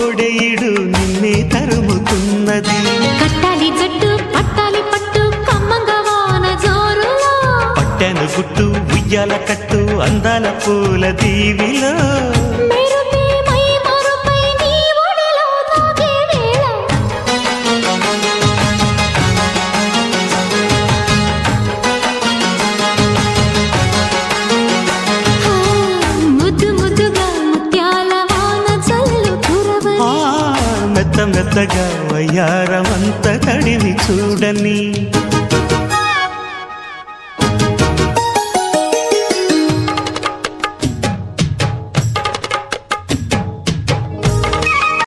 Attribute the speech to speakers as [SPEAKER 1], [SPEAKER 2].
[SPEAKER 1] కోడెయిడు నిన్నే తరుముతున్నది.
[SPEAKER 2] కట్టాలి జట్టు పట్టాలి పట్టు కమ్మంగా వాన జోరులో,
[SPEAKER 1] పట్టెను గుట్టు ఉయ్యాల కట్టు అందాల పూల దీవిలో.
[SPEAKER 2] మెరుపే మై మరుపై నీ ఒడిలో తాగే వేళ, ముద్దు ముద్దుగా ముత్యాల వాన చల్లు కురవని,
[SPEAKER 1] మెత్త మెత్తగా వయ్యారమంత తడివి చూడని.